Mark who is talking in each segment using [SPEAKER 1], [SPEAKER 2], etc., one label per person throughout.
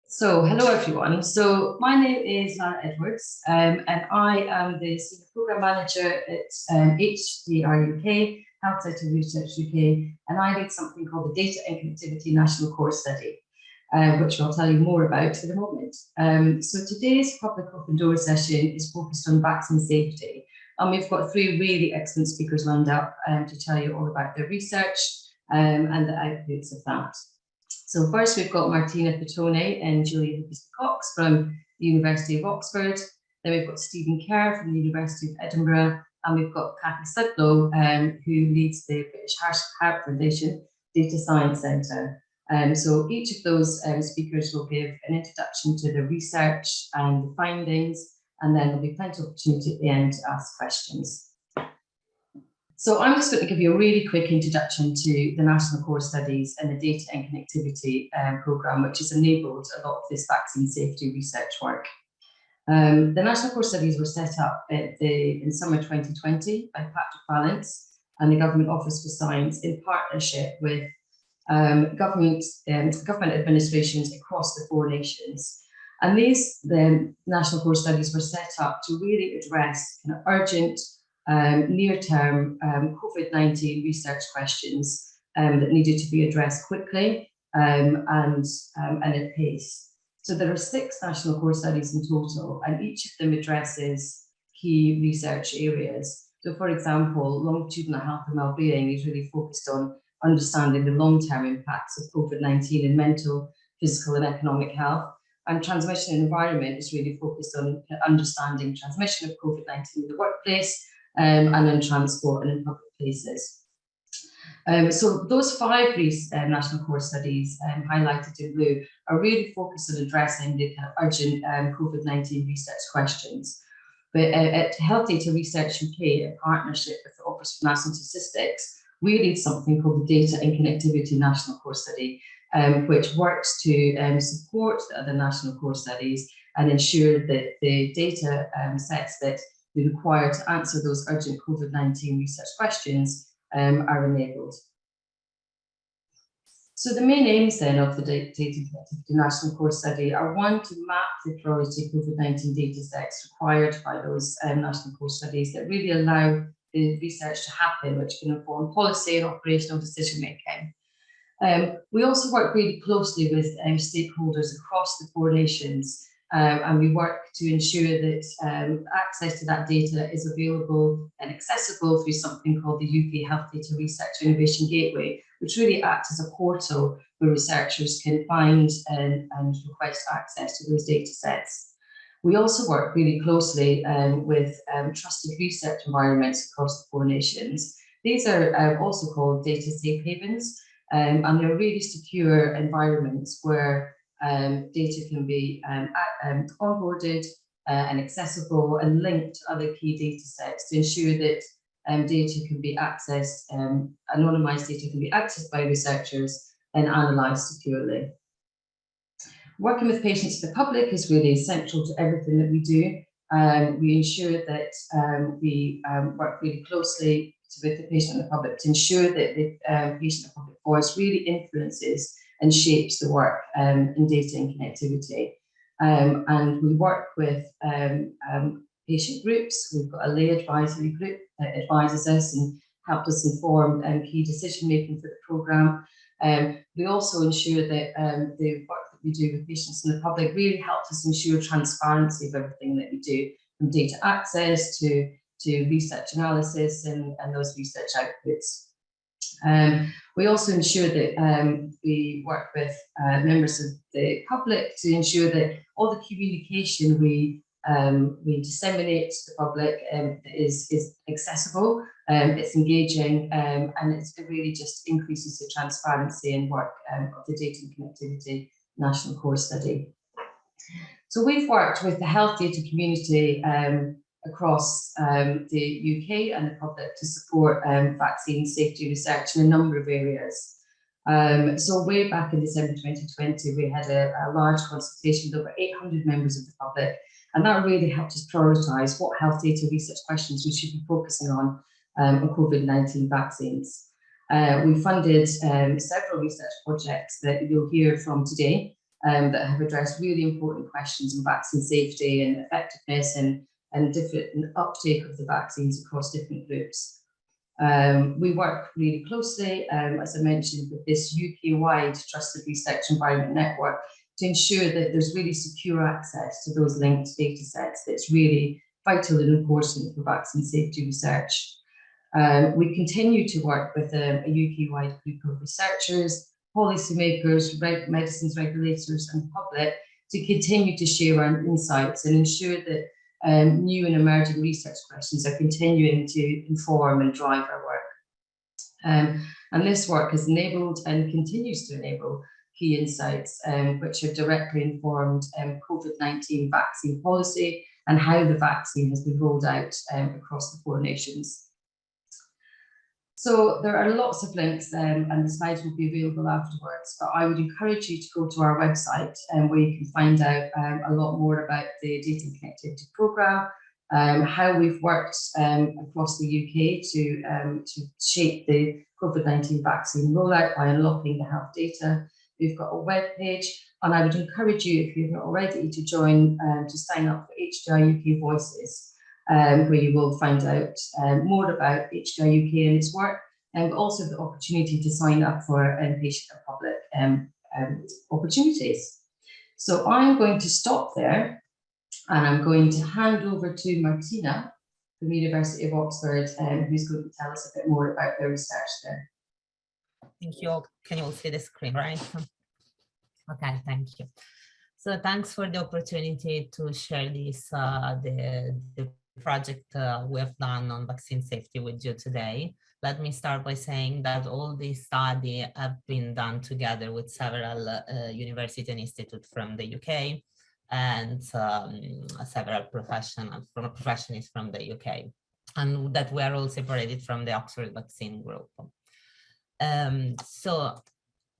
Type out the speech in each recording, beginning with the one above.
[SPEAKER 1] So, hello everyone. So, my name is Lara Edwards, and I am the Senior Programme Manager at HDR UK, Health Data Research UK, and I lead something called the Data and Connectivity National Core Study, which I'll tell you more about in a moment. So, today's public open door session is focused on vaccine safety, and we've got three really excellent speakers lined up to tell you all about their research and the outputs of that. So first we've got Martina Petone and Julia Cox from the University of Oxford. Then we've got Stephen Kerr from the University of Edinburgh, and we've got Cathy Sudlow, who leads the British Heart Foundation Data Science Centre. So each of those speakers will give an introduction to the research and the findings, and then there'll be plenty of opportunity at the end to ask questions. So I'm just going to give you a really quick introduction to the National Core Studies and the Data and Connectivity programme, which has enabled a lot of this vaccine safety research work. The National Core Studies were set up in summer 2020 by Patrick Vallance and the Government Office for Science in partnership with government administrations across the 4 nations. And the National Core Studies were set up to really address kind of urgent near-term COVID-19 research questions that needed to be addressed quickly and at pace. So there are 6 national core studies in total, and each of them addresses key research areas. So for example, longitudinal health and well-being is really focused on understanding the long-term impacts of COVID-19 in mental, physical and economic health. And transmission and environment is really focused on understanding transmission of COVID-19 in the workplace, and in transport and in public places. So those 5 national core studies highlighted in blue are really focused on addressing the kind of urgent COVID-19 research questions. But at Health Data Research UK, in partnership with the Office for National Statistics, we lead something called the Data and Connectivity National Core Study, which works to support the other national core studies and ensure that the data sets that we require to answer those urgent COVID-19 research questions are enabled. So the main aims then of the Data and Connectivity National Core Study are, 1, to map the priority COVID-19 data sets required by those national core studies that really allow the research to happen, which can inform policy and operational decision making. We also work really closely with stakeholders across the 4 nations, and we work to ensure that access to that data is available and accessible through something called the UK Health Data Research Innovation Gateway, which really acts as a portal where researchers can find and request access to those data sets. We also work really closely with trusted research environments across the 4 nations. These are also called data safe havens, and they're really secure environments where data can be onboarded and accessible and linked to other key data sets to ensure that data can be accessed, anonymized data can be accessed by researchers and analysed securely. Working with patients and the public is really essential to everything that we do. We ensure that we work really closely with the patient and the public to ensure that the patient and public voice really influences and shapes the work in data and connectivity. And we work with patient groups. We've got a lay advisory group that advises us and helps us inform key decision making for the programme. We also ensure that the work that we do with patients and the public really helps us ensure transparency of everything that we do, from data access to research analysis and those research outputs. We also ensure that we work with members of the public to ensure that all the communication we disseminate to the public is accessible, it's engaging, and it really just increases the transparency and work of the Data and Connectivity National Core Study. So we've worked with the health data community across the UK and the public to support vaccine safety research in a number of areas. So way back in December 2020, we had a large consultation with over 800 members of the public, and that really helped us prioritise what health data research questions we should be focusing on COVID-19 vaccines. We funded several research projects that you'll hear from today, that have addressed really important questions on vaccine safety and effectiveness and different uptake of the vaccines across different groups. We work really closely, as I mentioned, with this UK-wide trusted research environment network to ensure that there's really secure access to those linked data sets that's really vital and important for vaccine safety research. We continue to work with a UK-wide group of researchers, policymakers, medicines regulators and public to continue to share our insights and ensure that new and emerging research questions are continuing to inform and drive our work. And this work has enabled and continues to enable key insights which have directly informed COVID-19 vaccine policy and how the vaccine has been rolled out across the 4 nations. So there are lots of links and the slides will be available afterwards, but I would encourage you to go to our website where you can find out a lot more about the Data and Connectivity Programme, how we've worked across the UK to shape the COVID-19 vaccine rollout by unlocking the health data. We've got a web page, and I would encourage you, if you're not already, to join to sign up for HDR UK Voices, where you will find out more about HDR UK and its work, and also the opportunity to sign up for patient and public opportunities. So I'm going to stop there, and I'm going to hand over to Martina from the University of Oxford, who's going to tell us a bit more about their research there.
[SPEAKER 2] Thank you. Can you all see the screen, right? Okay, thank you. So thanks for the opportunity to share this, the project we have done on vaccine safety with you today. Let me start by saying that all these studies have been done together with several university and institutes from the UK and several professionals from the UK, and that were all separated from the Oxford vaccine group.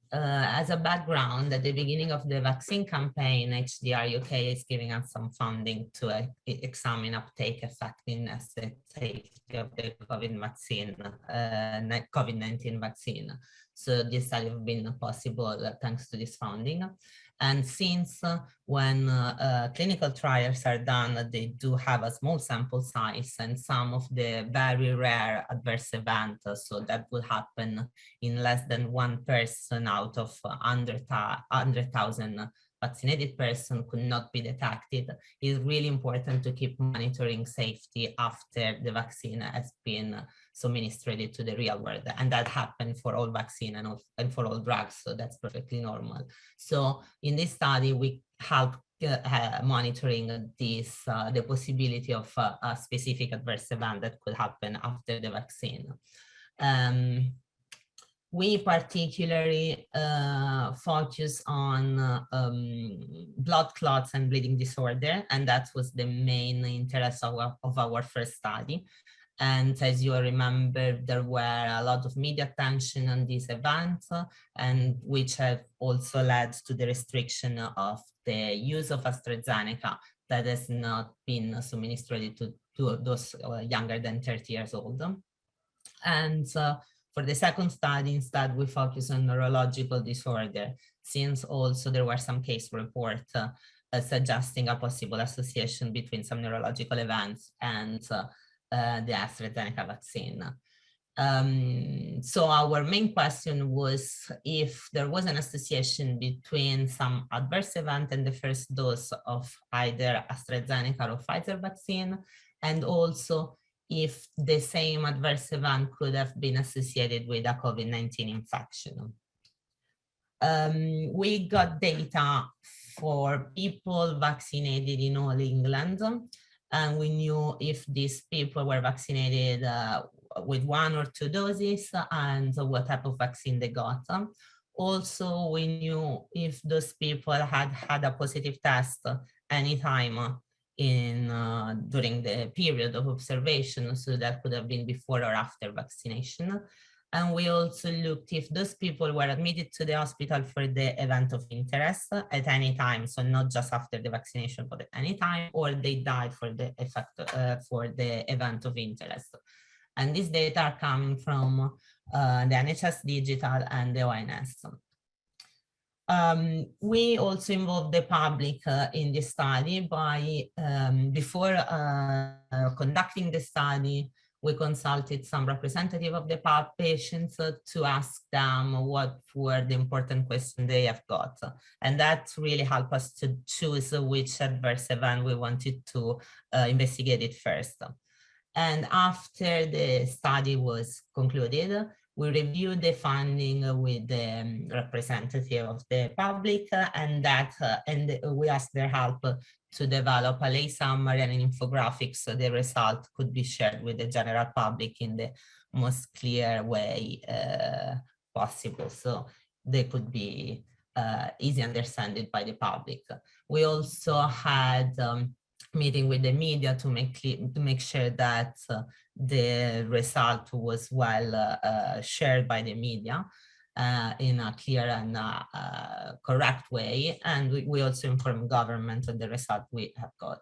[SPEAKER 2] As a background, at the beginning of the vaccine campaign, HDR UK is giving us some funding to examine uptake, effectiveness, and safety of the COVID-19 vaccine. So this study has been possible thanks to this funding. And since when clinical trials are done, they do have a small sample size and some of the very rare adverse events, so that would happen in less than 1 person out of 100,000 vaccinated person could not be detected. It's really important to keep monitoring safety after the vaccine has been administered to the real world, and that happened for all vaccine and for all drugs, so that's perfectly normal. So in this study, we help monitoring this, the possibility of a specific adverse event that could happen after the vaccine. We particularly focus on blood clots and bleeding disorder, and that was the main interest of our first study. And as you remember, there were a lot of media attention on these events, and which have also led to the restriction of the use of AstraZeneca that has not been administered to those younger than 30 years old. And for the second study, instead, we focus on neurological disorder, since also there were some case reports suggesting a possible association between some neurological events and the AstraZeneca vaccine. So our main question was if there was an association between some adverse event and the first dose of either AstraZeneca or Pfizer vaccine, and also if the same adverse event could have been associated with a COVID-19 infection. We got data for people vaccinated in all England, and we knew if these people were vaccinated with 1 or 2 doses and what type of vaccine they got. Also, we knew if those people had had a positive test anytime during the period of observation, so that could have been before or after vaccination. And we also looked if those people were admitted to the hospital for the event of interest at any time, so not just after the vaccination, but at any time, or they died for the for the event of interest. And these data are coming from the NHS Digital and the ONS. We also involved the public in the study by, before conducting the study, we consulted some representative of the patients to ask them what were the important questions they have got. And that really helped us to choose which adverse event we wanted to investigate it first. And after the study was concluded, we reviewed the finding with the representative of the public, and we asked their help to develop a lay summary and an infographic so the result could be shared with the general public in the most clear way possible, so they could be easy understood by the public. We also had meeting with the media to make sure that the result was well shared by the media in a clear and correct way. And we also inform government of the result we have got.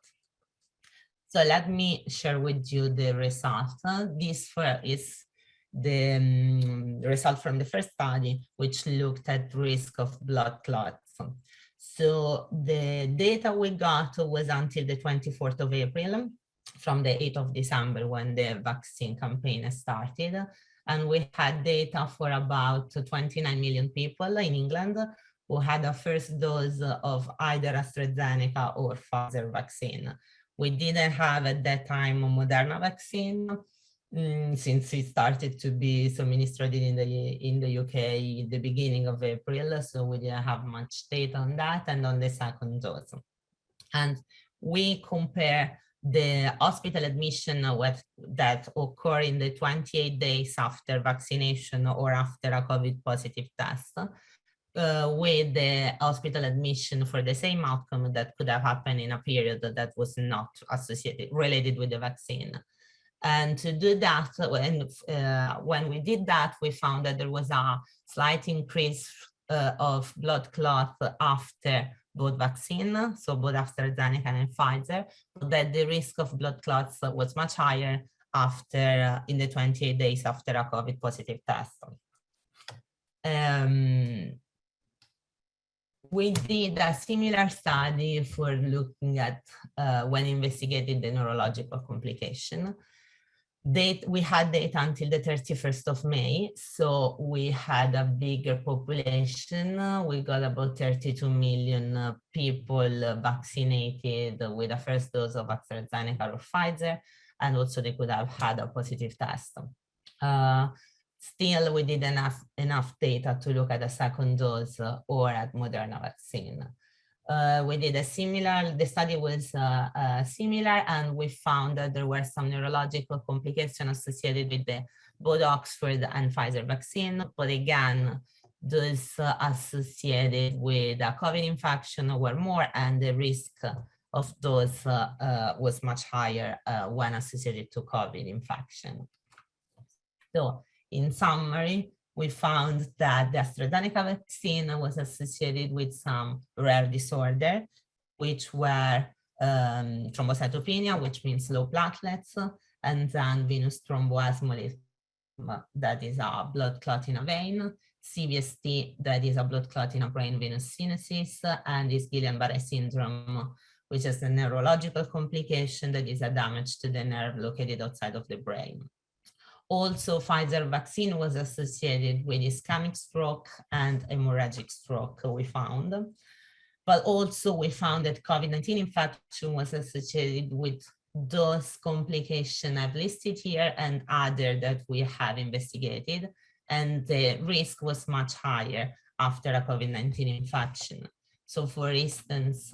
[SPEAKER 2] So let me share with you the result. This is the result from the first study, which looked at risk of blood clots. So the data we got was until the 24th of April, from the 8th of December when the vaccine campaign started. And we had data for about 29 million people in England who had a first dose of either AstraZeneca or Pfizer vaccine. We didn't have at that time a Moderna vaccine, since it started to be administered in the UK in the beginning of April, so we didn't have much data on that and on the second dose. And we compare the hospital admission that occur in the 28 days after vaccination or after a COVID positive test with the hospital admission for the same outcome that could have happened in a period that was not related with the vaccine. And to do that, when we did that, we found that there was a slight increase of blood clots after both vaccine, so both AstraZeneca and Pfizer, but that the risk of blood clots was much higher after in the 28 days after a COVID positive test. We did a similar study for looking at when investigating the neurological complication. We had data until the 31st of May, so we had a bigger population. We got about 32 million people vaccinated with a first dose of AstraZeneca or Pfizer, and also they could have had a positive test. Still, we did enough data to look at a second dose or at Moderna vaccine. We did the study was similar, and we found that there were some neurological complications associated with both Oxford and Pfizer vaccine, but again, those associated with a COVID infection were more, and the risk of those was much higher when associated to COVID infection. So, in summary, we found that the AstraZeneca vaccine was associated with some rare disorder, which were thrombocytopenia, which means low platelets, and then venous thromboembolism, that is a blood clot in a vein, CVST, that is a blood clot in a brain venous synosis, and this Guillain-Barré syndrome, which is a neurological complication that is a damage to the nerve located outside of the brain. Also, Pfizer vaccine was associated with ischemic stroke and hemorrhagic stroke, we found. But also we found that COVID-19 infection was associated with those complications I've listed here and other that we have investigated. And the risk was much higher after a COVID-19 infection. So for instance,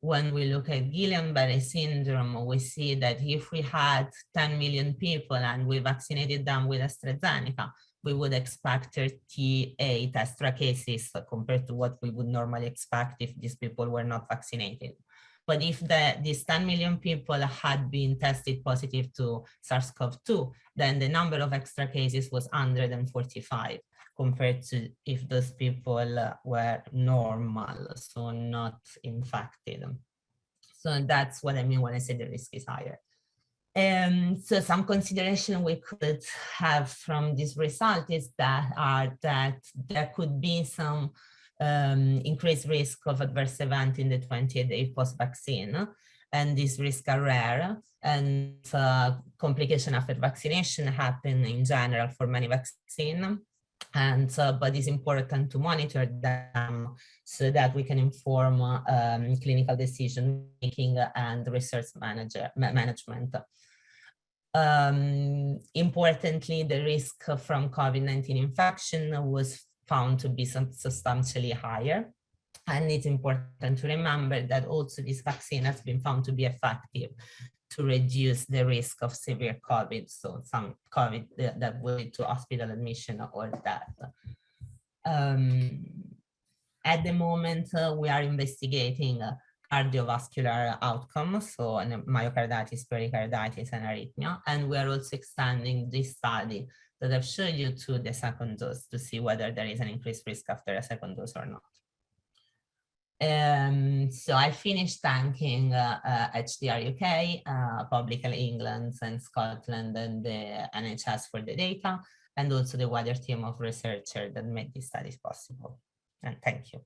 [SPEAKER 2] when we look at Guillain-Barré syndrome, we see that if we had 10 million people and we vaccinated them with AstraZeneca, we would expect 38 extra cases compared to what we would normally expect if these people were not vaccinated. But if these 10 million people had been tested positive to SARS-CoV-2, then the number of extra cases was 145 compared to if those people were normal, so not infected. So that's what I mean when I say the risk is higher. So some consideration we could have from this result is that there could be some increased risk of adverse event in the 28th day post-vaccine. And these risks are rare, and complication after vaccination happen in general for many vaccines. And but it's important to monitor them so that we can inform clinical decision making and research management. Importantly, the risk from COVID-19 infection was found to be substantially higher. And it's important to remember that also this vaccine has been found to be effective to reduce the risk of severe COVID, so some COVID that will lead to hospital admission or death. At the moment, we are investigating cardiovascular outcomes, so myocarditis, pericarditis, and arrhythmia, and we are also extending this study that I've showed you to the second dose to see whether there is an increased risk after a second dose or not. So I finished thanking HDR UK, Public Health England and Scotland and the NHS for the data, and also the wider team of researchers that made these studies possible. And thank you.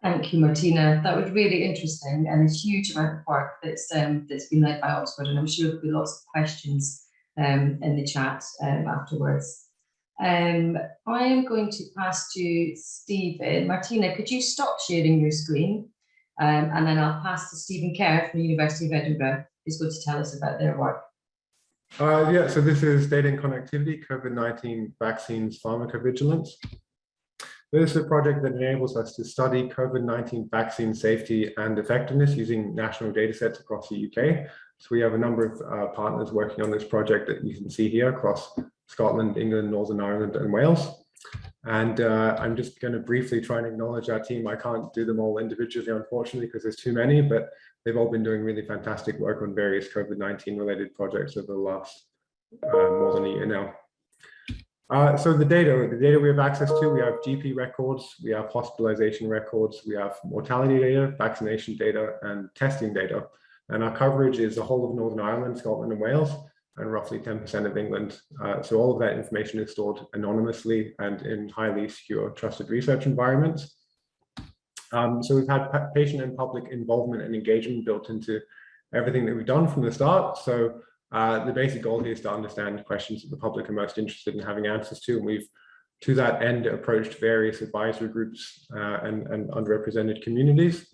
[SPEAKER 1] Thank you, Martina. That was really interesting and a huge amount of work that's been led by Oxford, and I'm sure there'll be lots of questions in the chat afterwards. I am going to pass to Stephen. Martina, could you stop sharing your screen? And then I'll pass to Stephen Kerr from the University of Edinburgh, who's going to tell us about their work.
[SPEAKER 3] Yeah, so this is Data and Connectivity, COVID-19 Vaccines Pharmacovigilance. This is a project that enables us to study COVID-19 vaccine safety and effectiveness using national data sets across the UK. So we have a number of partners working on this project that you can see here across Scotland, England, Northern Ireland, and Wales. And I'm just going to briefly try and acknowledge our team. I can't do them all individually, unfortunately, because there's too many, but they've all been doing really fantastic work on various COVID-19 related projects over the last more than a year now. So the data we have access to, we have GP records, we have hospitalization records, we have mortality data, vaccination data, and testing data. And our coverage is the whole of Northern Ireland, Scotland, and Wales, and roughly 10% of England. So all of that information is stored anonymously and in highly secure, trusted research environments. So we've had patient and public involvement and engagement built into everything that we've done from the start. So the basic goal here is to understand questions that the public are most interested in having answers to. And we've, to that end, approached various advisory groups and underrepresented communities.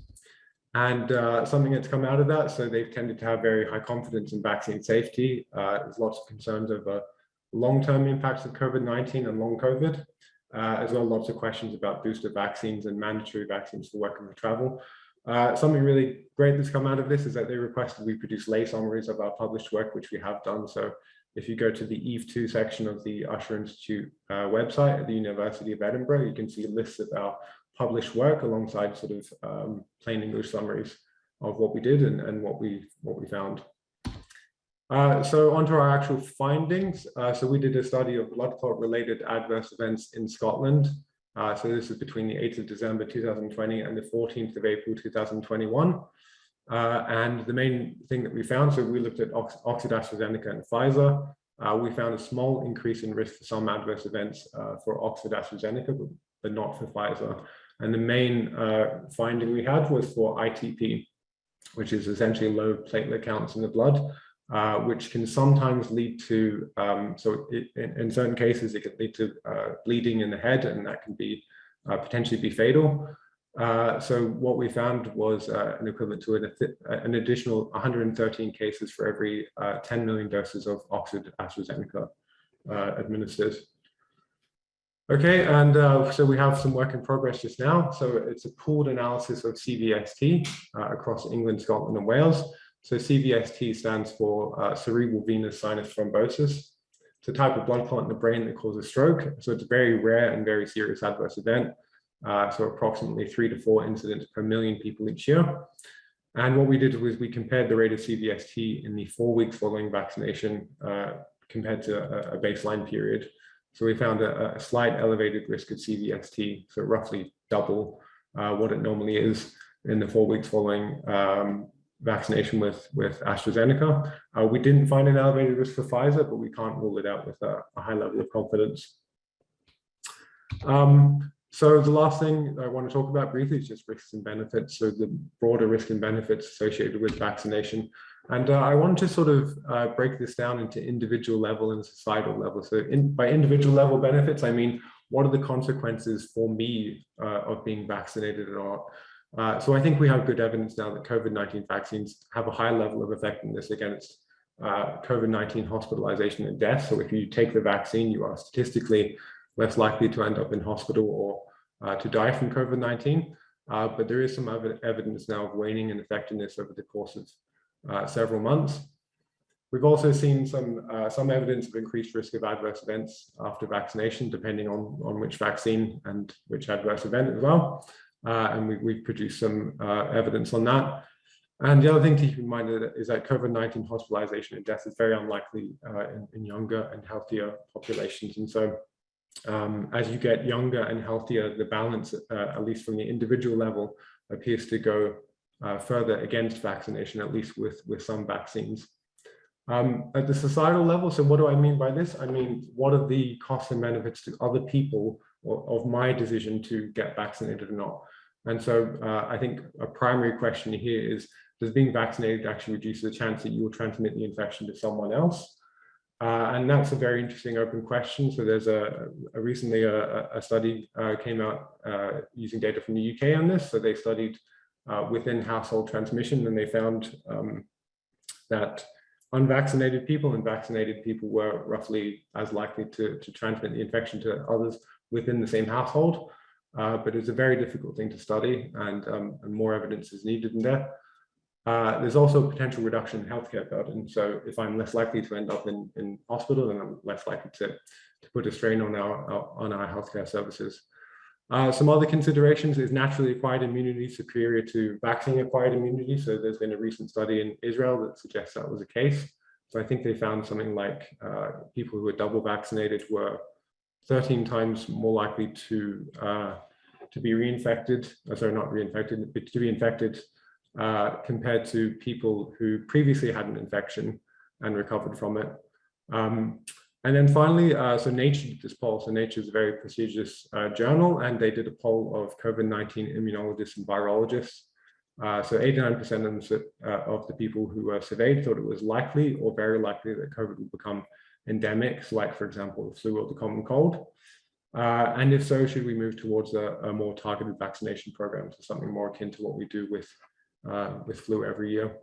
[SPEAKER 3] And something that's come out of that, so they've tended to have very high confidence in vaccine safety. There's lots of concerns over long-term impacts of COVID-19 and long COVID, as well as lots of questions about booster vaccines and mandatory vaccines for work and for travel. Something really great that's come out of this is that they requested we produce lay summaries of our published work, which we have done. So if you go to the EVE 2 section of the Usher Institute website at the University of Edinburgh, you can see lists of our published work alongside sort of plain English summaries of what we did and what we found. So onto our actual findings. So we did a study of blood clot related adverse events in Scotland. So this is between the 8th of December 2020 and the 14th of April 2021. And the main thing that we found, so we looked at Oxford, AstraZeneca, and Pfizer. We found a small increase in risk for some adverse events for Oxford, AstraZeneca, but not for Pfizer. And the main finding we had was for ITP, which is essentially low platelet counts in the blood, which can sometimes lead to, in certain cases, it can lead to bleeding in the head, and that can be potentially be fatal. So what we found was an equivalent to an additional 113 cases for every 10 million doses of Oxford AstraZeneca administered. Okay, and so we have some work in progress just now. So it's a pooled analysis of CVST across England, Scotland, and Wales. So CVST stands for cerebral venous sinus thrombosis. It's a type of blood clot in the brain that causes stroke. So it's a very rare and very serious adverse event. So approximately 3 to 4 incidents per million people each year. And what we did was we compared the rate of CVST in the 4 weeks following vaccination compared to a baseline period. So we found a slight elevated risk of CVST, so roughly double what it normally is in the 4 weeks following vaccination with AstraZeneca. We didn't find an elevated risk for Pfizer, but we can't rule it out with a high level of confidence. So the last thing I want to talk about briefly is just risks and benefits, so the broader risk and benefits associated with vaccination. And I want to sort of break this down into individual level and societal level. So by individual level benefits, I mean, what are the consequences for me of being vaccinated or not? So I think we have good evidence now that COVID-19 vaccines have a high level of effectiveness against COVID-19 hospitalization and death. So if you take the vaccine, you are statistically less likely to end up in hospital or to die from COVID-19. But there is some evidence now of waning in effectiveness over the course of several months. We've also seen some evidence of increased risk of adverse events after vaccination, depending on which vaccine and which adverse event as well. And we've produced some evidence on that. And the other thing to keep in mind is that COVID-19 hospitalization and death is very unlikely in younger and healthier populations. And so as you get younger and healthier, the balance, at least from the individual level, appears to go further against vaccination, at least with some vaccines. At the societal level, so what do I mean by this? I mean, what are the costs and benefits to other people of my decision to get vaccinated or not? And so I think a primary question here is, does being vaccinated actually reduce the chance that you will transmit the infection to someone else? And that's a very interesting open question. So there's recently a study came out using data from the UK on this. So they studied within household transmission, and they found that unvaccinated people and vaccinated people were roughly as likely to transmit the infection to others within the same household. But it's a very difficult thing to study, and more evidence is needed in there. There's also a potential reduction in healthcare burden. So if I'm less likely to end up in hospital, then I'm less likely to put a strain on our healthcare services. Some other considerations is naturally acquired immunity superior to vaccine acquired immunity. So there's been a recent study in Israel that suggests that was the case. So I think they found something like people who were double vaccinated were 13 times more likely to be reinfected, sorry, not reinfected, but to be infected compared to people who previously had an infection and recovered from it. And then finally, so Nature did this poll. So Nature is a very prestigious journal, and they did a poll of COVID-19 immunologists and virologists. So 89% of the people who were surveyed thought it was likely or very likely that COVID would become endemic, so like, for example, the flu or the common cold. And if so, should we move towards a more targeted vaccination program, so something more akin to what we do with flu every year?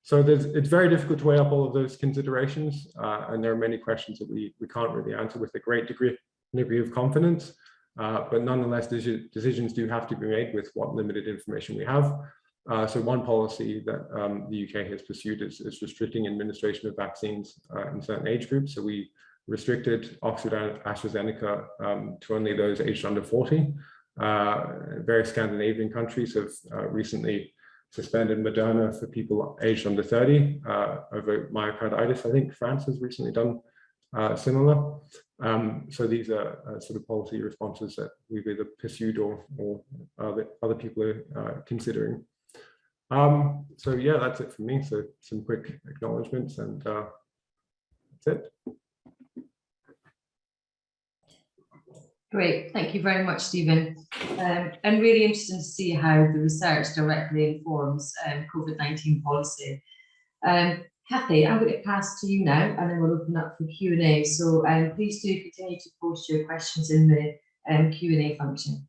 [SPEAKER 3] So it's very difficult to weigh up all of those considerations, and there are many questions that we can't really answer with a great degree of confidence, but nonetheless, decisions do have to be made with what limited information we have. So one policy that the UK has pursued is restricting administration of vaccines in certain age groups. So we restricted Oxford and AstraZeneca to only those aged under 40. Various Scandinavian countries have recently suspended Moderna for people aged under 30 over myocarditis. I think France has recently done similar. So these are sort of policy responses that we've either pursued or other people are considering. So yeah, that's it for me. So some quick acknowledgements, and that's it.
[SPEAKER 1] Great, thank you very much, Stephen. And really interesting to see how the research directly informs COVID-19 policy. Kathy, I'm going to pass to you now, and then we'll open up for Q&A. So please do continue to post your questions in the Q&A function.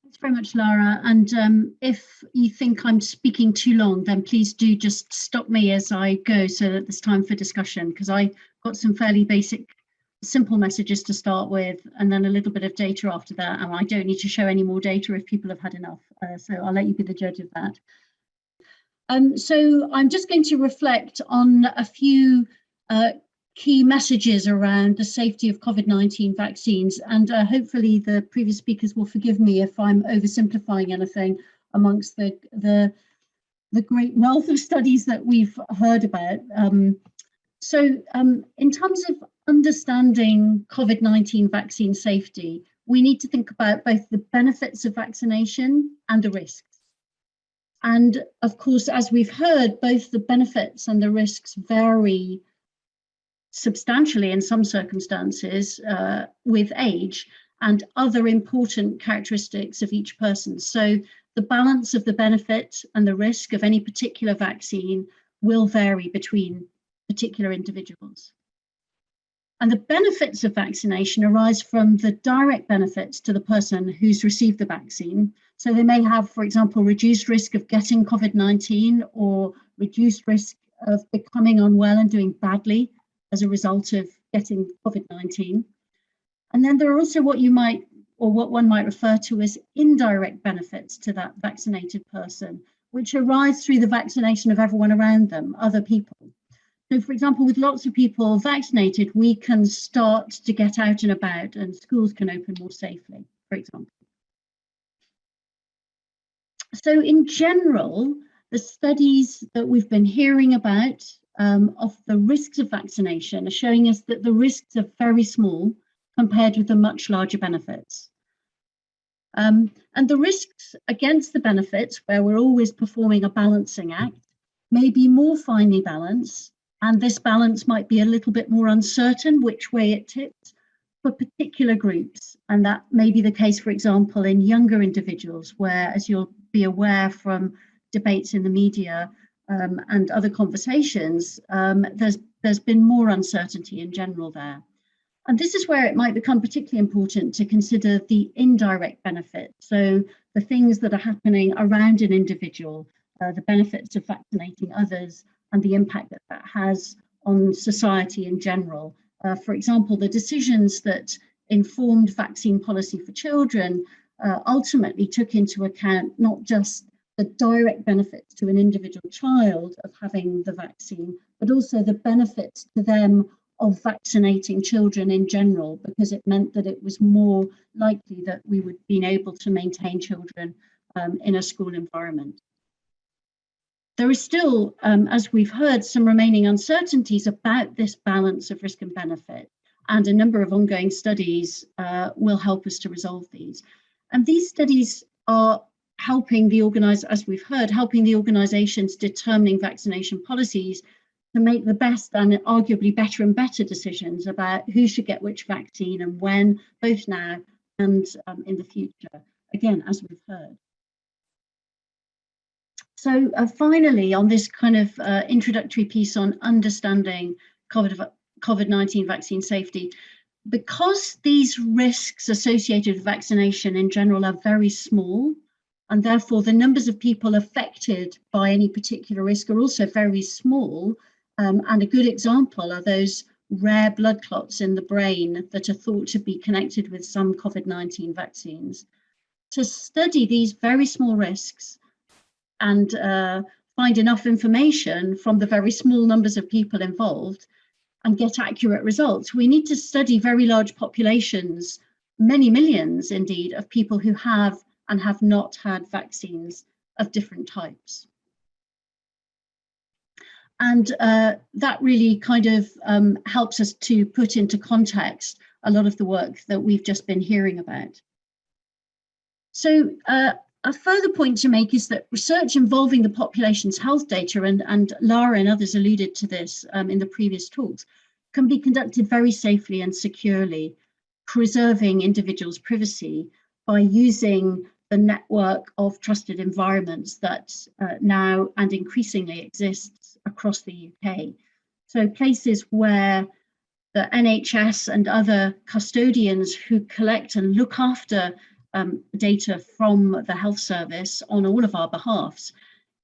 [SPEAKER 4] Thanks very much, Lara. And if you think I'm speaking too long, then please do just stop me as I go so that there's time for discussion, because I got some fairly basic, simple messages to start with, and then a little bit of data after that. And I don't need to show any more data if people have had enough. So I'll let you be the judge of that. So I'm just going to reflect on a few key messages around the safety of COVID-19 vaccines, and hopefully the previous speakers will forgive me if I'm oversimplifying anything amongst the great wealth of studies that we've heard about. So in terms of understanding COVID-19 vaccine safety, we need to think about both the benefits of vaccination and the risks. And of course, as we've heard, both the benefits and the risks vary substantially in some circumstances with age. and other important characteristics of each person. So the balance of the benefit and the risk of any particular vaccine will vary between particular individuals. And the benefits of vaccination arise from the direct benefits to the person who's received the vaccine. So they may have, for example, reduced risk of getting COVID-19 or reduced risk of becoming unwell and doing badly as a result of getting COVID-19. And then there are also what you might, or what one might refer to as indirect benefits to that vaccinated person, which arise through the vaccination of everyone around them, other people. So, for example, with lots of people vaccinated, we can start to get out and about and schools can open more safely, for example. So in general, the studies that we've been hearing about of the risks of vaccination are showing us that the risks are very small compared with the much larger benefits. And the risks against the benefits, where we're always performing a balancing act, may be more finely balanced. And this balance might be a little bit more uncertain which way it tips for particular groups. And that may be the case, for example, in younger individuals, where, as you'll be aware from debates in the media and other conversations, there's been more uncertainty in general there. And this is where it might become particularly important to consider the indirect benefit. So the things that are happening around an individual, the benefits of vaccinating others, and the impact that that has on society in general. For example, the decisions that informed vaccine policy for children ultimately took into account not just the direct benefits to an individual child of having the vaccine, but also the benefits to them of vaccinating children in general, because it meant that it was more likely that we would be able to maintain children in a school environment. There is still, as we've heard, some remaining uncertainties about this balance of risk and benefit, and a number of ongoing studies will help us to resolve these. And these studies are helping the helping the organizations determining vaccination policies to make the best and arguably better and better decisions about who should get which vaccine and when, both now and in the future, again, as we've heard. So finally, on this kind of introductory piece on understanding COVID-19 vaccine safety, because these risks associated with vaccination in general are very small, and therefore the numbers of people affected by any particular risk are also very small, and a good example are those rare blood clots in the brain that are thought to be connected with some COVID-19 vaccines. To study these very small risks and find enough information from the very small numbers of people involved and get accurate results, we need to study very large populations, many millions indeed, of people who have and have not had vaccines of different types. And that really kind of helps us to put into context a lot of the work that we've just been hearing about. So a further point to make is that research involving the population's health data, and Lara and others alluded to this in the previous talks, can be conducted very safely and securely, preserving individuals' privacy by using the network of trusted environments that now and increasingly exists across the UK. So places where the NHS and other custodians who collect and look after data from the health service on all of our behalfs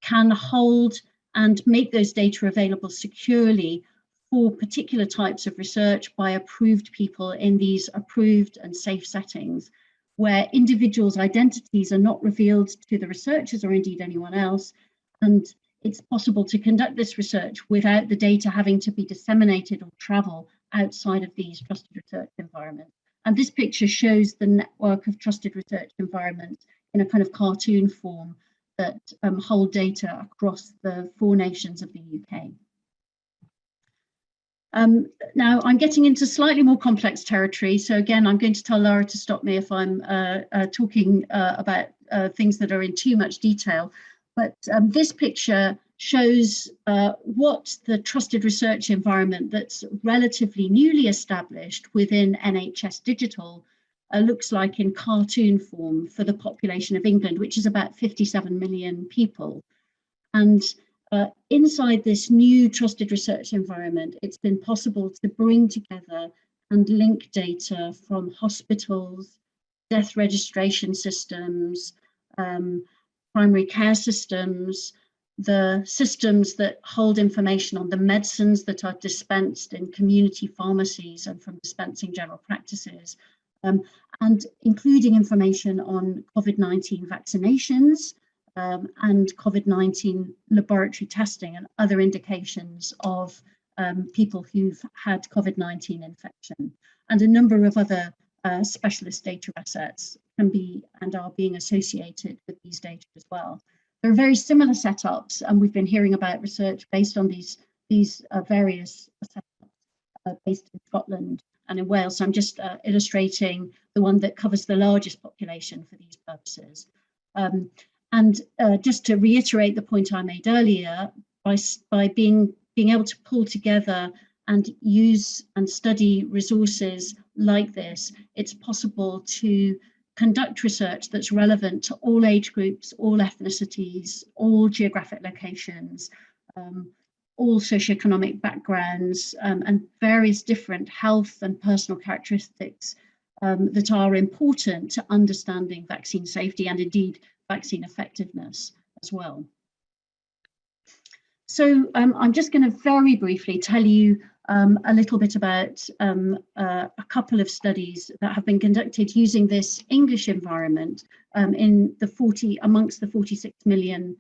[SPEAKER 4] can hold and make those data available securely for particular types of research by approved people in these approved and safe settings, where individuals' identities are not revealed to the researchers or indeed anyone else, and it's possible to conduct this research without the data having to be disseminated or travel outside of these trusted research environments. And this picture shows the network of trusted research environments in a kind of cartoon form that hold data across the 4 nations of the UK. Now I'm getting into slightly more complex territory. So again, I'm going to tell Lara to stop me if I'm talking about things that are in too much detail. But this picture shows what the trusted research environment that's relatively newly established within NHS Digital looks like in cartoon form for the population of England, which is about 57 million people. And inside this new trusted research environment, it's been possible to bring together and link data from hospitals, death registration systems, primary care systems, the systems that hold information on the medicines that are dispensed in community pharmacies and from dispensing general practices, and including information on COVID-19 vaccinations and COVID-19 laboratory testing and other indications of people who've had COVID-19 infection. And a number of other specialist data assets can be and are being associated with these data as well. There are very similar setups, and we've been hearing about research based on these various setups based in Scotland and in Wales. So I'm just illustrating the one that covers the largest population for these purposes. And just to reiterate the point I made earlier, by being able to pull together and use and study resources like this, it's possible to conduct research that's relevant to all age groups, all ethnicities, all geographic locations, all socioeconomic backgrounds, and various different health and personal characteristics that are important to understanding vaccine safety and indeed vaccine effectiveness as well. So I'm just going to very briefly tell you a little bit about a couple of studies that have been conducted using this English environment in the amongst the 46 million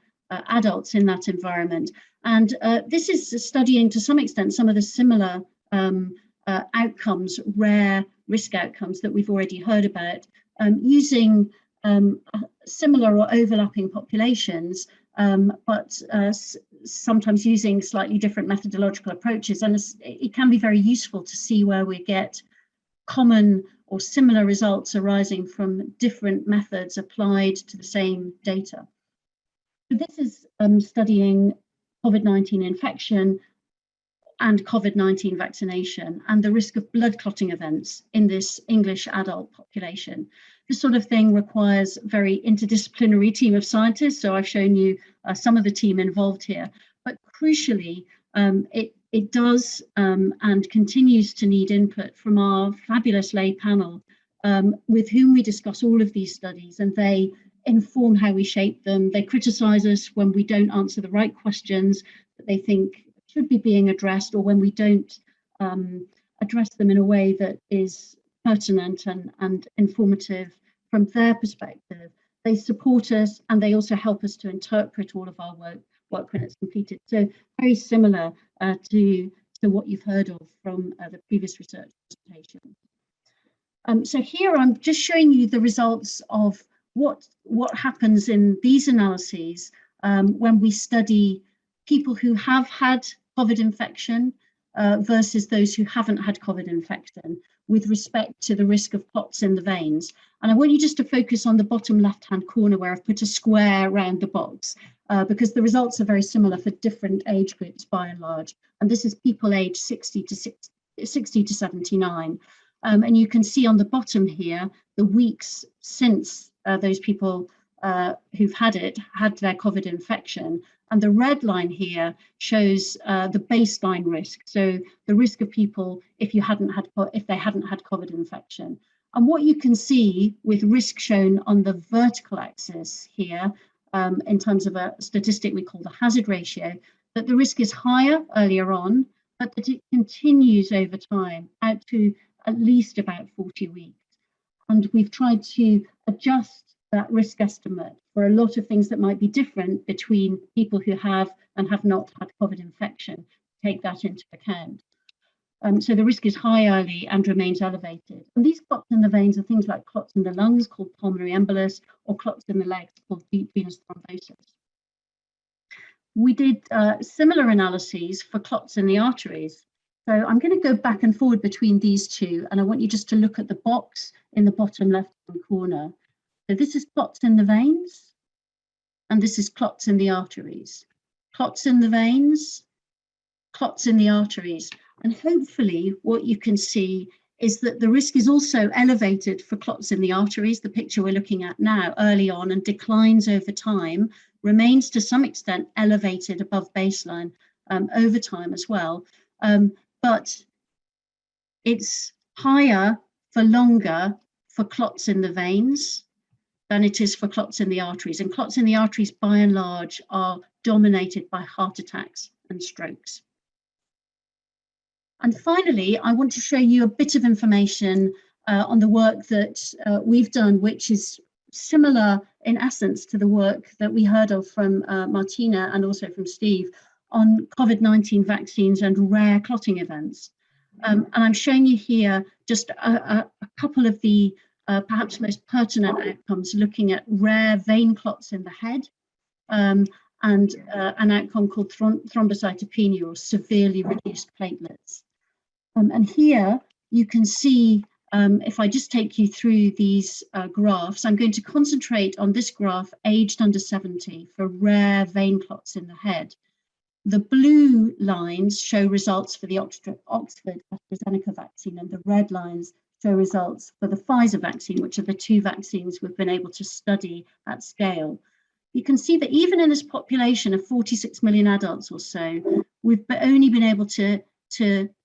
[SPEAKER 4] adults in that environment. And this is studying to some extent some of the similar outcomes, rare risk outcomes that we've already heard about, using similar or overlapping populations, but sometimes using slightly different methodological approaches. And it can be very useful to see where we get common or similar results arising from different methods applied to the same data. So this is studying COVID-19 infection and COVID-19 vaccination and the risk of blood clotting events in this English adult population. This sort of thing requires a very interdisciplinary team of scientists. So I've shown you some of the team involved here, but crucially, it does and continues to need input from our fabulous lay panel with whom we discuss all of these studies, and they inform how we shape them. They criticize us when we don't answer the right questions that they think should be being addressed, or when we don't address them in a way that is pertinent and informative from their perspective. They support us, and they also help us to interpret all of our work when it's completed. So very similar to what you've heard of from the previous research presentation. So here I'm just showing you the results of what happens in these analyses when we study people who have had COVID infection versus those who haven't had COVID infection with respect to the risk of clots in the veins. And I want you just to focus on the bottom left-hand corner where I've put a square around the box because the results are very similar for different age groups by and large. And this is people aged 60 to 79. And you can see on the bottom here, the weeks since those people who've had their COVID infection. And the red line here shows the baseline risk. So the risk of people if they hadn't had COVID infection. And what you can see with risk shown on the vertical axis here, in terms of a statistic we call the hazard ratio, that the risk is higher earlier on, but that it continues over time out to at least about 40 weeks. And we've tried to adjust that risk estimate for a lot of things that might be different between people who have and have not had COVID infection, take that into account. So the risk is high early and remains elevated. And these clots in the veins are things like clots in the lungs called pulmonary embolus, or clots in the legs called deep venous thrombosis. We did similar analyses for clots in the arteries. So I'm going to go back and forward between these two, and I want you just to look at the box in the bottom left-hand corner. So this is clots in the veins, and this is clots in the arteries. Clots in the veins, clots in the arteries. And hopefully what you can see is that the risk is also elevated for clots in the arteries, the picture we're looking at now, early on, and declines over time, remains to some extent elevated above baseline over time as well. But it's higher for longer for clots in the veins than it is for clots in the arteries. And clots in the arteries, by and large, are dominated by heart attacks and strokes. And finally, I want to show you a bit of information on the work that we've done, which is similar in essence to the work that we heard of from Martina and also from Steve on COVID-19 vaccines and rare clotting events. And I'm showing you here just a couple of the perhaps most pertinent outcomes, looking at rare vein clots in the head and an outcome called thrombocytopenia, or severely reduced platelets. And here you can see, if I just take you through these graphs, I'm going to concentrate on this graph aged under 70 for rare vein clots in the head. The blue lines show results for the Oxford AstraZeneca vaccine, and the red lines show results for the Pfizer vaccine, which are the two vaccines we've been able to study at scale. You can see that even in this population of 46 million adults or so, we've only been able to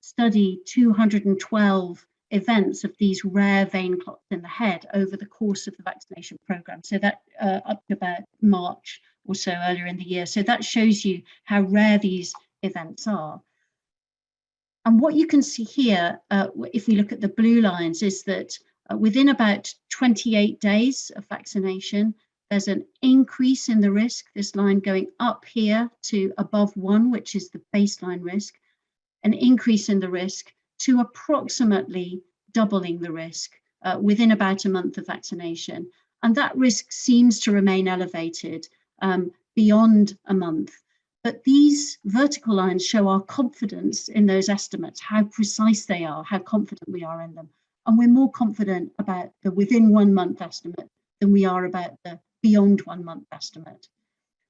[SPEAKER 4] study 212 events of these rare vein clots in the head over the course of the vaccination program. So that up to about March or so earlier in the year. So that shows you how rare these events are. And what you can see here, if we look at the blue lines, is that within about 28 days of vaccination, there's an increase in the risk, this line going up here to above 1, which is the baseline risk, an increase in the risk to approximately doubling the risk within about a month of vaccination. And that risk seems to remain elevated beyond a month. But these vertical lines show our confidence in those estimates, how precise they are, how confident we are in them. And we're more confident about the within 1 month estimate than we are about the beyond 1 month estimate.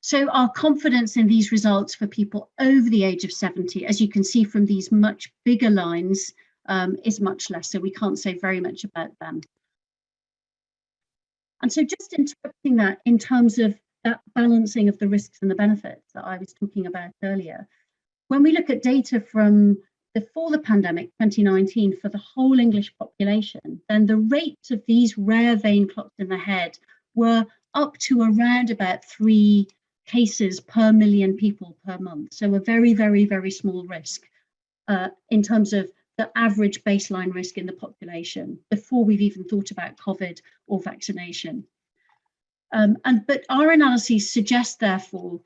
[SPEAKER 4] So our confidence in these results for people over the age of 70, as you can see from these much bigger lines, is much less. So we can't say very much about them. And so just interpreting that in terms of that balancing of the risks and the benefits that I was talking about earlier, when we look at data from before the pandemic, 2019, for the whole English population, then the rates of these rare vein clots in the head were up to around about 3 cases per million people per month. So a very, very, very small risk in terms of the average baseline risk in the population before we've even thought about COVID or vaccination. But our analyses suggest, therefore,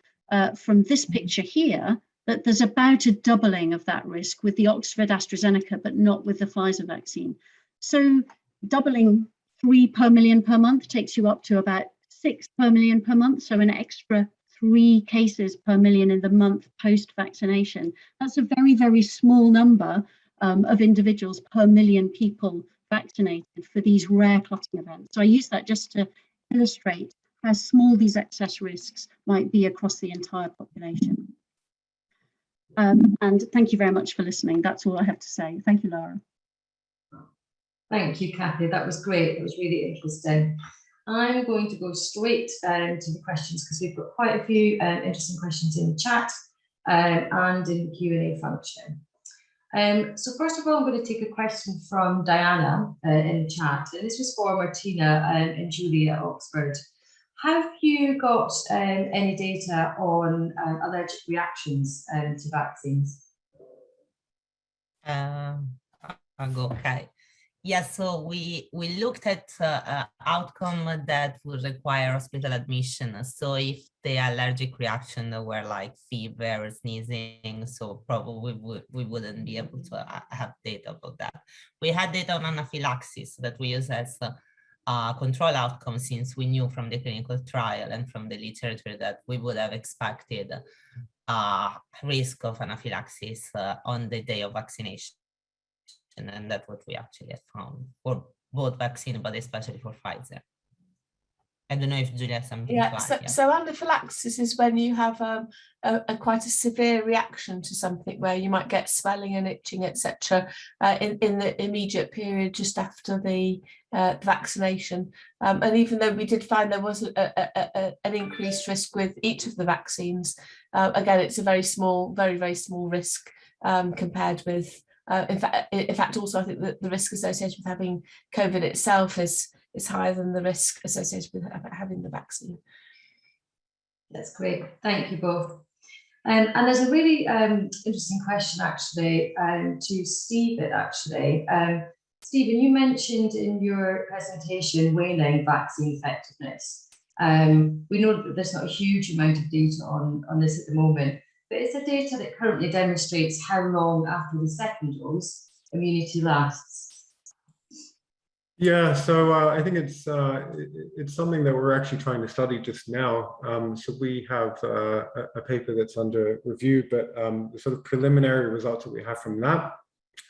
[SPEAKER 4] from this picture here, that there's about a doubling of that risk with the Oxford AstraZeneca, but not with the Pfizer vaccine. So doubling 3 per million per month takes you up to about 6 per million per month, so an extra 3 cases per million in the month post-vaccination. That's a very, very small number of individuals per million people vaccinated for these rare clotting events. So I use that just to illustrate how small these excess risks might be across the entire population. And thank you very much for listening. That's all I have to say. Thank you, Lara.
[SPEAKER 1] Thank you, Kathy. That was great. It was really interesting. I'm going to go straight to the questions because we've got quite a few interesting questions in the chat and in the Q&A function. So first of all, I'm going to take a question from Diana in the chat. And this was for Martina and Julie at Oxford. Have you got any data on allergic reactions to vaccines?
[SPEAKER 2] I'll go. Okay. Yeah, so we looked at outcome that would require hospital admission. So if the allergic reaction were like fever, sneezing, so probably we wouldn't be able to have data about that. We had data on anaphylaxis that we use as control outcome, since we knew from the clinical trial and from the literature that we would have expected risk of anaphylaxis on the day of vaccination. And that's what we actually have found for both vaccines, but especially for Pfizer. I don't know if Julia has something
[SPEAKER 5] Yeah,
[SPEAKER 2] to add.
[SPEAKER 5] so,
[SPEAKER 2] Yeah.
[SPEAKER 5] so anaphylaxis is when you have a quite a severe reaction to something, where you might get swelling and itching, etc., in the immediate period just after the vaccination. And even though we did find there was an increased risk with each of the vaccines, again, it's a very small, very small risk compared with. In fact, also I think that the risk associated with having COVID itself is higher than the risk associated with having the vaccine.
[SPEAKER 1] That's great. Thank you both. And there's a really interesting question actually to Stephen actually. Stephen, you mentioned in your presentation waning vaccine effectiveness. We know that there's not a huge amount of data on this at the moment, but is there data that currently demonstrates how long after the second dose immunity lasts?
[SPEAKER 3] Yeah, so I think it's something that we're actually trying to study just now. So we have a paper that's under review, but the sort of preliminary results that we have from that.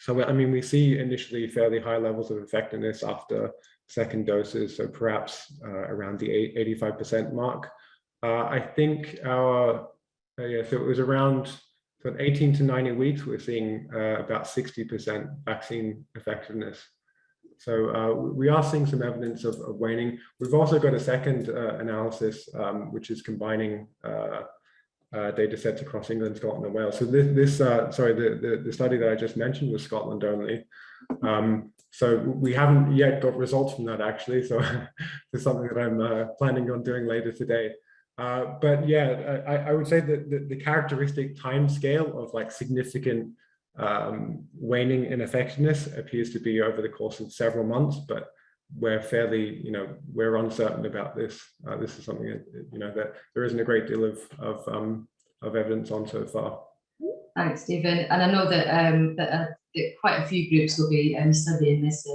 [SPEAKER 3] So I mean, we see initially fairly high levels of effectiveness after second doses, so perhaps around the 85% mark. I think so it was around 18 to 90 weeks. We're seeing about 60% vaccine effectiveness. So we are seeing some evidence of waning. We've also got a second analysis, which is combining data sets across England, Scotland, and Wales. So the study that I just mentioned was Scotland only. So we haven't yet got results from that actually. So it's something that I'm planning on doing later today. But yeah, I would say that the characteristic time scale of like significant waning in effectiveness appears to be over the course of several months, but we're fairly, we're uncertain about this. This is something that, that there isn't a great deal of evidence on so far.
[SPEAKER 1] Thanks, Stephen. And I know that quite a few groups will be studying this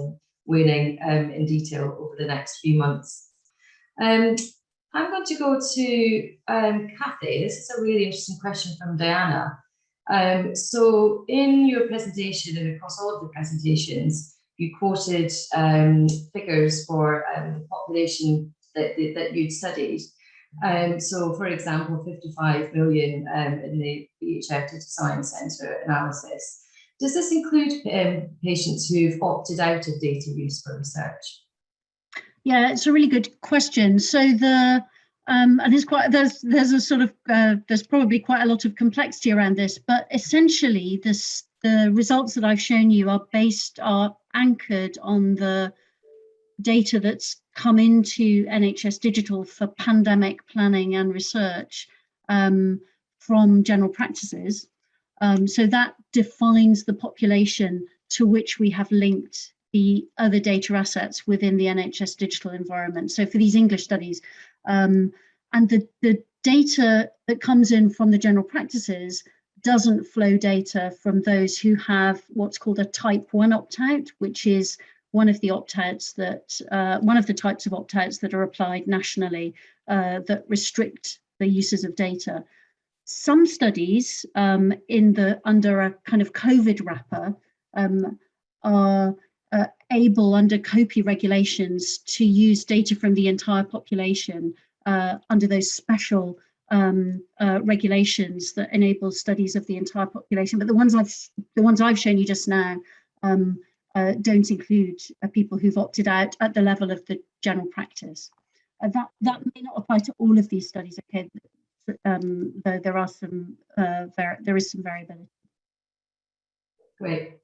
[SPEAKER 1] waning in detail over the next few months. I'm going to go to Kathy. This is a really interesting question from Diana. So in your presentation and across all of the presentations, you quoted figures for the population that you'd studied. So for example, 55 million in the BHF Data Science Centre analysis. Does this include patients who've opted out of data use for research?
[SPEAKER 4] Yeah, it's a really good question. So and there's a sort of there's probably quite a lot of complexity around this, but essentially the results that I've shown you are anchored on the data that's come into NHS Digital for pandemic planning and research from general practices. So that defines the population to which we have linked the other data assets within the NHS Digital environment. So for these English studies, and the data that comes in from the general practices doesn't flow data from those who have what's called a type 1 opt-out, which is one of the opt-outs that one of the types of opt-outs that are applied nationally that restrict the uses of data. Some studies under a kind of COVID wrapper are able under COPI regulations to use data from the entire population under those special regulations that enable studies of the entire population. But the ones I've shown you just now don't include people who've opted out at the level of the general practice. That may not apply to all of these studies, okay, though there is some variability.
[SPEAKER 1] Great.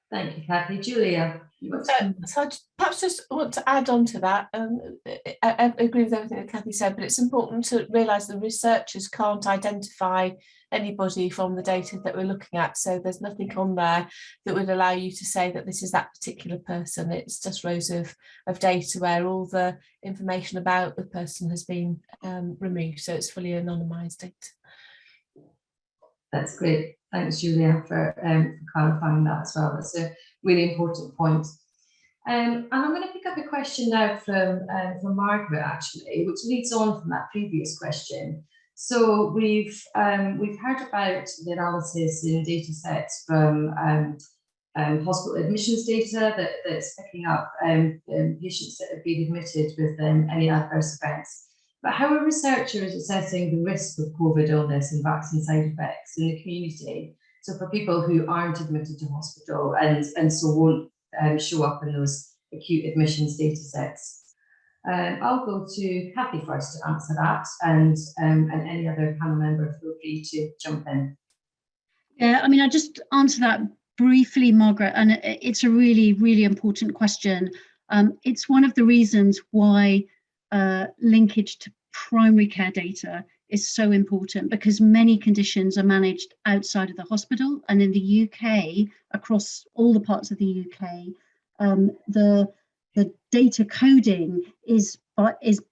[SPEAKER 1] Thank you, Kathy. Julia, you want
[SPEAKER 5] to... So I perhaps just want to add on to that. I agree with everything that Kathy said, but it's important to realise the researchers can't identify anybody from the data that we're looking at. So there's nothing on there that would allow you to say that this is that particular person. It's just rows of data where all the information about the person has been removed. So it's fully anonymised data.
[SPEAKER 1] That's great. Thanks, Julia, for clarifying that as well. That's a really important point. And I'm going to pick up a question now from Margaret, actually, which leads on from that previous question. So we've heard about the analysis in data sets from hospital admissions data that's picking up patients that have been admitted with any adverse events. But how are researchers assessing the risk of COVID illness and vaccine side effects in the community? So for people who aren't admitted to hospital and so won't show up in those acute admissions data sets. I'll go to Kathy first to answer that, and any other panel member feel free to jump in.
[SPEAKER 4] Yeah, I mean, I just answer that briefly, Margaret, and it's a really, really important question. It's one of the reasons why linkage to primary care data is so important, because many conditions are managed outside of the hospital, and in the UK, across all the parts of the UK, the data coding is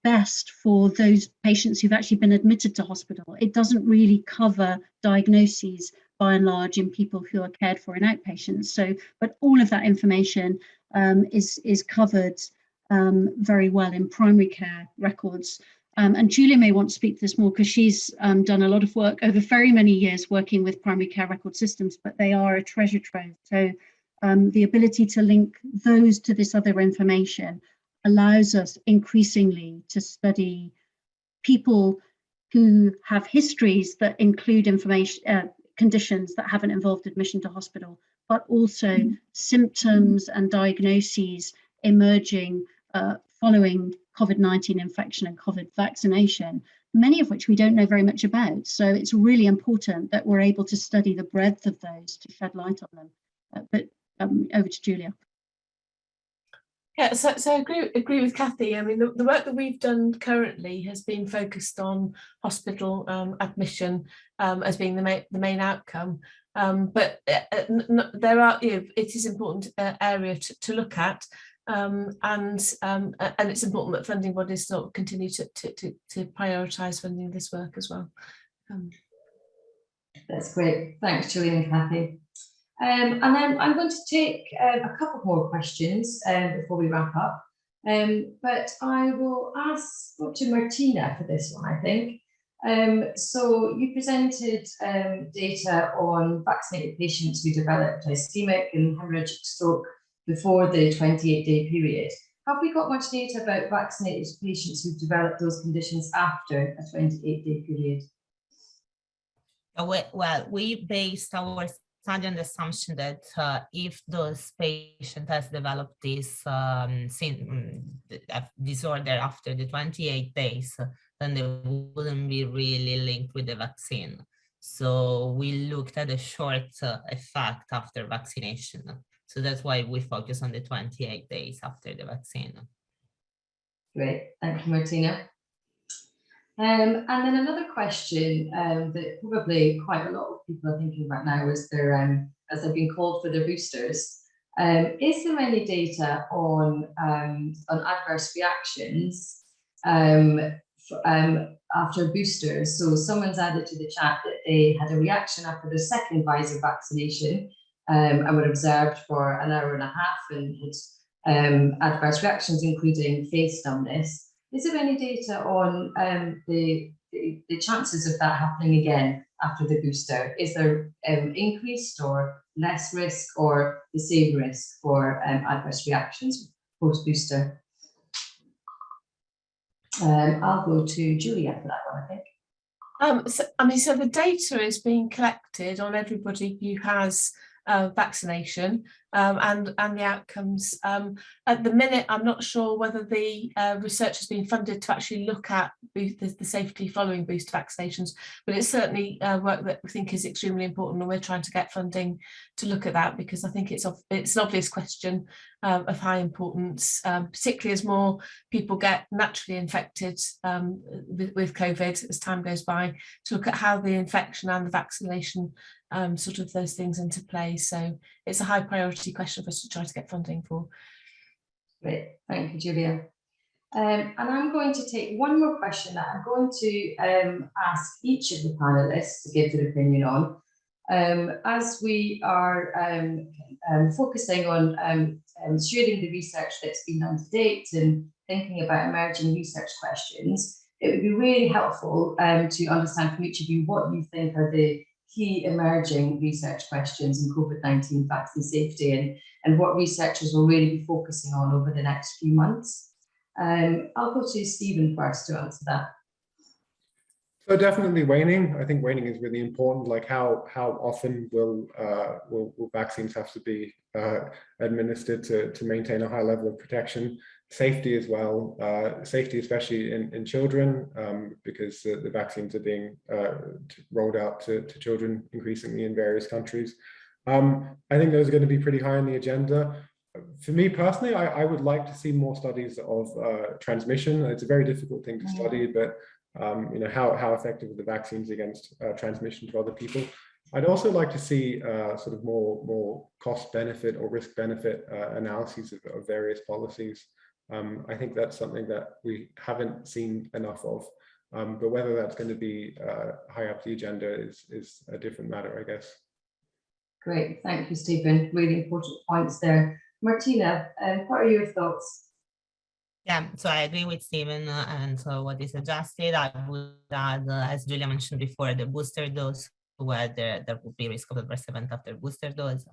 [SPEAKER 4] best for those patients who've actually been admitted to hospital. It doesn't really cover diagnoses by and large in people who are cared for in outpatients. So, but all of that information is covered very well in primary care records. And Julia may want to speak to this more, because she's done a lot of work over very many years working with primary care record systems, but they are a treasure trove. So the ability to link those to this other information allows us increasingly to study people who have histories that include information, conditions that haven't involved admission to hospital, but also symptoms and diagnoses emerging following COVID-19 infection and COVID vaccination, many of which we don't know very much about. So it's really important that we're able to study the breadth of those to shed light on them. But over to Julia.
[SPEAKER 5] Yeah, so I agree with Kathy. I mean, the work that we've done currently has been focused on hospital admission as being the main outcome. But there are, it is important area to look at, and it's important that funding bodies sort of continue to prioritise funding this work as well.
[SPEAKER 1] That's great. Thanks, Julie and Kathy. And then I'm going to take a couple more questions before we wrap up. But I will go to Martina for this one, I think. So you presented data on vaccinated patients who developed ischemic and hemorrhagic stroke before the 28-day period. Have we got much data about vaccinated patients who've developed those conditions after a 28-day period?
[SPEAKER 2] Well, we based our study on the assumption that if those patients has developed this disorder after the 28 days, then they wouldn't be really linked with the vaccine. So we looked at a short effect after vaccination. So that's why we focus on the 28 days after the vaccine. Great,
[SPEAKER 1] thank you, Martina. And then another question that probably quite a lot of people are thinking about now is as they've been called for their boosters. Is there any data on adverse reactions after boosters? So someone's added to the chat that they had a reaction after their second Pfizer vaccination and were observed for an hour and a half and had adverse reactions, including face numbness. Is there any data on the chances of that happening again after the booster? Is there increased or less risk or the same risk for adverse reactions post-booster? I'll go to Julia for that one, I think.
[SPEAKER 5] So the data is being collected on everybody who has vaccination and the outcomes. At the minute, I'm not sure whether the research has been funded to actually look at the safety following booster vaccinations, but it's certainly work that we think is extremely important, and we're trying to get funding to look at that, because I think it's an obvious question of high importance, particularly as more people get naturally infected with COVID as time goes by, to look at how the infection and the vaccination sort of those things into play. So it's a high priority question for us to try to get funding for.
[SPEAKER 1] Great, thank you, Julia. And I'm going to take one more question that I'm going to ask each of the panelists to give their opinion on. As we are focusing on sharing the research that's been done to date and thinking about emerging research questions, it would be really helpful to understand from each of you what you think are the key emerging research questions in COVID-19 vaccine safety and what researchers will really be focusing on over the next few months. I'll go to Stephen first to answer that.
[SPEAKER 3] So definitely waning. I think waning is really important. Like how often will vaccines have to be administered to maintain a high level of protection? Safety as well. Safety, especially in children, because the vaccines are being rolled out to children increasingly in various countries. I think those are going to be pretty high on the agenda. For me personally, I would like to see more studies of transmission. It's a very difficult thing to study, but you know, how effective are the vaccines against transmission to other people? I'd also like to see sort of more cost benefit or risk benefit analyses of various policies. I think that's something that we haven't seen enough of, but whether that's going to be high up the agenda is a different matter, I guess.
[SPEAKER 1] Great, thank you, Stephen. Really important points there. Martina, what are your thoughts?
[SPEAKER 2] Yeah, so I agree with Stephen and so what he suggested. I would add, as Julia mentioned before, the booster dose, where there would be risk of adverse event after booster dose.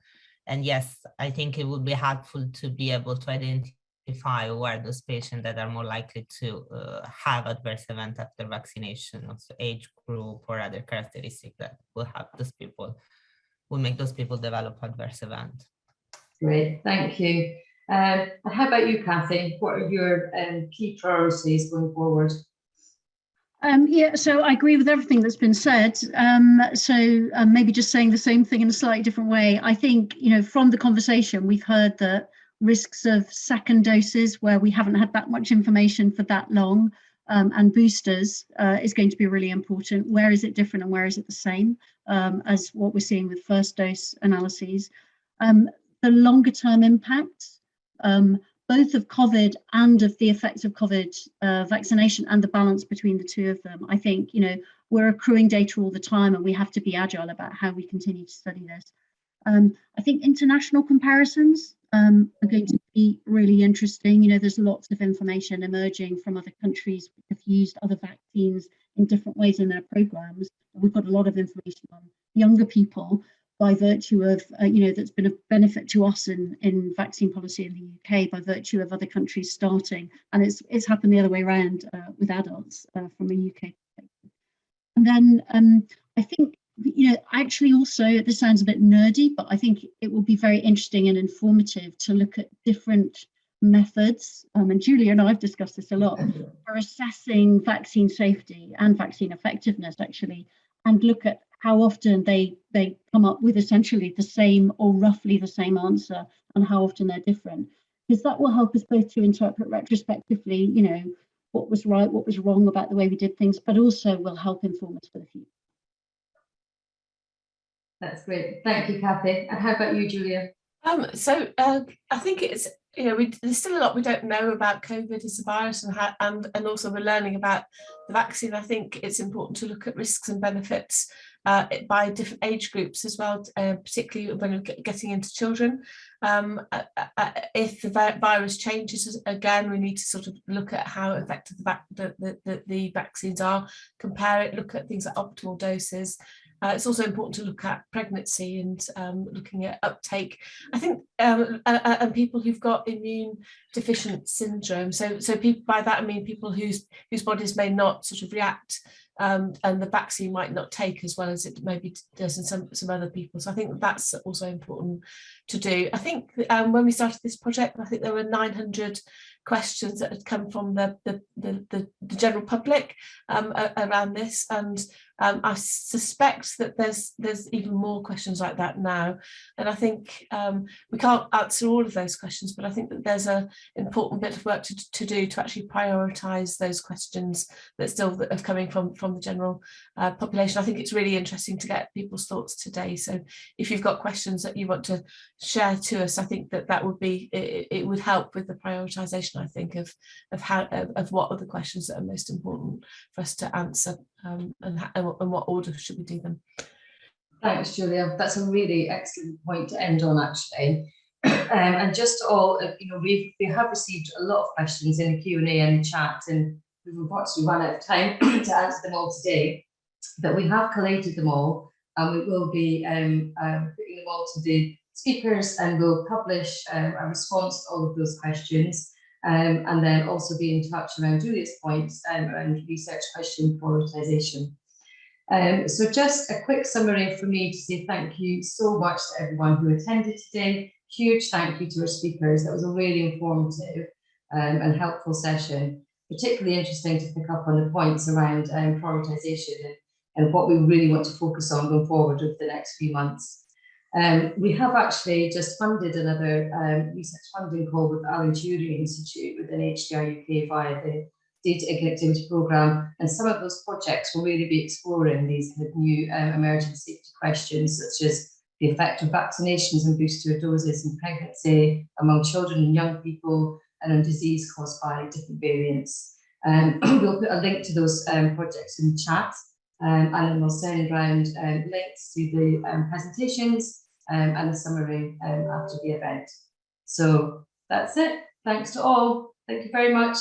[SPEAKER 2] And yes, I think it would be helpful to be able to identify where those patients that are more likely to have adverse event after vaccination, also age group or other characteristics that will have those people, will make those people develop adverse event.
[SPEAKER 1] Great, thank you. And how about you, Kathy? What are your key priorities going forward?
[SPEAKER 4] Yeah, so I agree with everything that's been said. Maybe just saying the same thing in a slightly different way. I think, you know, from the conversation, we've heard that risks of second doses where we haven't had that much information for that long, and boosters is going to be really important. Where is it different and where is it the same as what we're seeing with first dose analyses? The longer term impact, both of COVID and of the effects of COVID vaccination and the balance between the two of them. I think, you know, we're accruing data all the time and we have to be agile about how we continue to study this. I think international comparisons are going to be really interesting. You know, there's lots of information emerging from other countries that have used other vaccines in different ways in their programs. We've got a lot of information on younger people by virtue of, you know, that's been a benefit to us in vaccine policy in the UK by virtue of other countries starting. And it's happened the other way around with adults from a UK perspective. And then I think, you know, actually also, this sounds a bit nerdy, but I think it will be very interesting and informative to look at different methods, and Julia and I have discussed this a lot, for assessing vaccine safety and vaccine effectiveness, actually, and look at how often they come up with essentially the same or roughly the same answer and how often they're different, because that will help us both to interpret retrospectively, you know, what was right, what was wrong about the way we did things, but also will help inform us for the future.
[SPEAKER 1] That's great. Thank you, Kathy. And how about you, Julia?
[SPEAKER 5] I think it's, you know, there's still a lot we don't know about COVID as a virus, and also we're learning about the vaccine. I think it's important to look at risks and benefits by different age groups as well, particularly when you're getting into children. If the virus changes again, we need to sort of look at how effective the vaccines are, compare it, look at things like optimal doses. It's also important to look at pregnancy and looking at uptake. I think and people who've got immune deficient syndrome. So people, by that I mean people whose bodies may not sort of react, and the vaccine might not take as well as it maybe does in some other people. So I think that's also important to do. I think when we started this project, I think there were 900 questions that had come from the general public around this, and I suspect that there's even more questions like that now. And I think we can't answer all of those questions, but I think that there's an important bit of work to do to actually prioritise those questions that still are coming from the general population. I think it's really interesting to get people's thoughts today. So if you've got questions that you want to share to us, I think that would be, it would help with the prioritisation, I think, of what are the questions that are most important for us to answer, and what order should we do them.
[SPEAKER 1] Thanks, Julia. That's a really excellent point to end on, actually. And just all, you know, we have received a lot of questions in the Q&A and the chat, and we've unfortunately run out of time to answer them all today, but we have collated them all and we will be putting them all to the speakers, and we'll publish a response to all of those questions, and then also be in touch around Julia's points around research question prioritisation. So just a quick summary for me to say thank you so much to everyone who attended today. Huge thank you to our speakers. That was a really informative and helpful session, particularly interesting to pick up on the points around prioritisation and what we really want to focus on going forward over the next few months. We have actually just funded another research funding call with the Alan Turing Institute within HDR UK via the Data and Connectivity Programme, and some of those projects will really be exploring these new emerging safety questions, such as the effect of vaccinations and booster doses in pregnancy among children and young people, and on disease caused by different variants. We'll put a link to those projects in the chat, and then we'll send around links to the presentations and a summary after the event. So that's it. Thanks to all. Thank you very much.